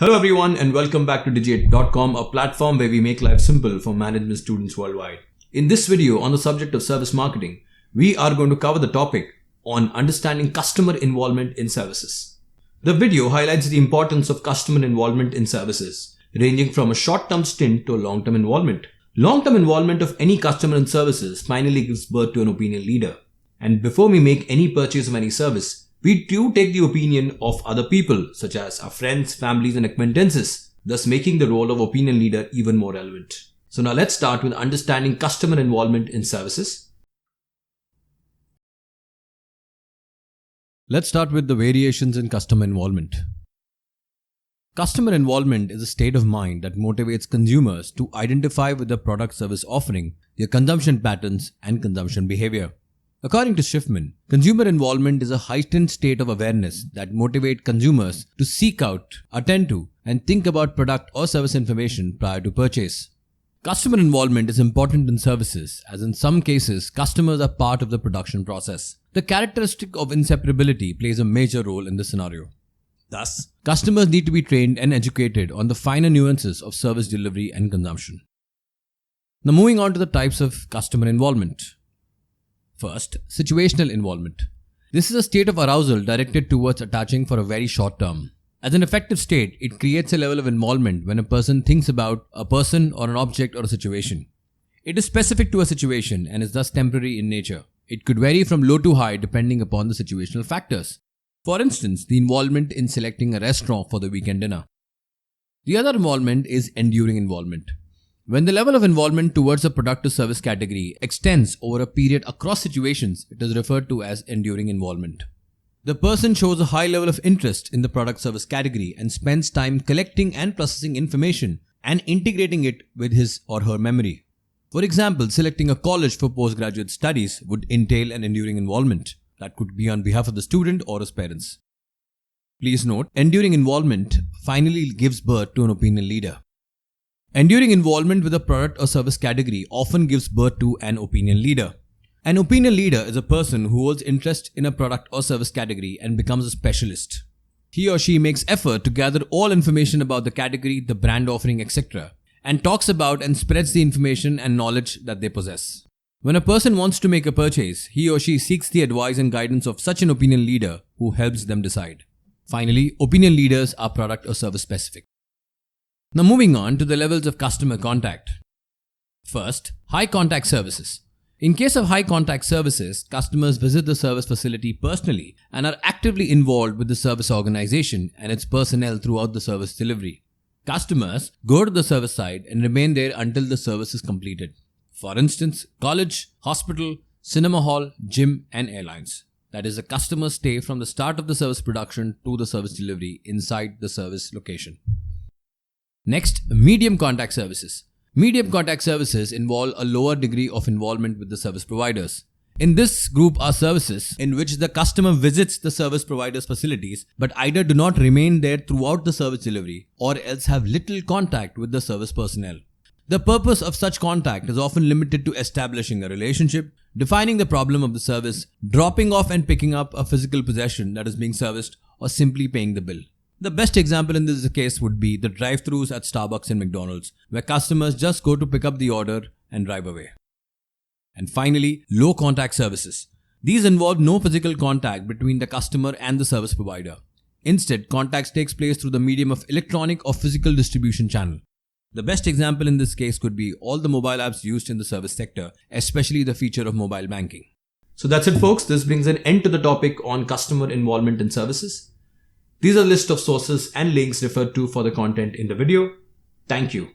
Hello everyone and welcome back to Digit.com, a platform where we make life simple for management students worldwide. In this video on the subject of service marketing, we are going to cover the topic on understanding customer involvement in services. The video highlights the importance of customer involvement in services, ranging from a short-term stint to a long-term involvement. Long-term involvement of any customer in services finally gives birth to an opinion leader. And before we make any purchase of any service, we do take the opinion of other people, such as our friends, families, and acquaintances, thus making the role of opinion leader even more relevant. So now let's start with understanding customer involvement in services. Let's start with the variations in customer involvement. Customer involvement is a state of mind that motivates consumers to identify with the product service offering, their consumption patterns, and consumption behavior. According to Schiffman, consumer involvement is a heightened state of awareness that motivates consumers to seek out, attend to, and think about product or service information prior to purchase. Customer involvement is important in services, as in some cases, customers are part of the production process. The characteristic of inseparability plays a major role in this scenario. Thus, customers need to be trained and educated on the finer nuances of service delivery and consumption. Now moving on to the types of customer involvement. First, situational involvement. This is a state of arousal directed towards attaching for a very short term. As an effective state, it creates a level of involvement when a person thinks about a person or an object or a situation. It is specific to a situation and is thus temporary in nature. It could vary from low to high depending upon the situational factors. For instance, the involvement in selecting a restaurant for the weekend dinner. The other involvement is enduring involvement. When the level of involvement towards a product or service category extends over a period across situations, it is referred to as enduring involvement. The person shows a high level of interest in the product service category and spends time collecting and processing information and integrating it with his or her memory. For example, selecting a college for postgraduate studies would entail an enduring involvement that could be on behalf of the student or his parents. Please note, enduring involvement finally gives birth to an opinion leader. Enduring involvement with a product or service category often gives birth to an opinion leader. An opinion leader is a person who holds interest in a product or service category and becomes a specialist. He or she makes effort to gather all information about the category, the brand offering, etc., and talks about and spreads the information and knowledge that they possess. When a person wants to make a purchase, he or she seeks the advice and guidance of such an opinion leader who helps them decide. Finally, opinion leaders are product or service specific. Now moving on to the levels of customer contact. First, high contact services. In case of high contact services, customers visit the service facility personally and are actively involved with the service organization and its personnel throughout the service delivery. Customers go to the service site and remain there until the service is completed. For instance, college, hospital, cinema hall, gym, and airlines. That is, the customers stay from the start of the service production to the service delivery inside the service location. Next, medium contact services. Medium contact services involve a lower degree of involvement with the service providers. In this group are services in which the customer visits the service provider's facilities but either do not remain there throughout the service delivery or else have little contact with the service personnel. The purpose of such contact is often limited to establishing a relationship, defining the problem of the service, dropping off and picking up a physical possession that is being serviced, or simply paying the bill. The best example in this case would be the drive-thrus at Starbucks and McDonald's, where customers just go to pick up the order and drive away. And finally, low contact services. These involve no physical contact between the customer and the service provider. Instead, contact takes place through the medium of electronic or physical distribution channel. The best example in this case could be all the mobile apps used in the service sector, especially the feature of mobile banking. So that's it folks, this brings an end to the topic on customer involvement in services. These are a list of sources and links referred to for the content in the video. Thank you.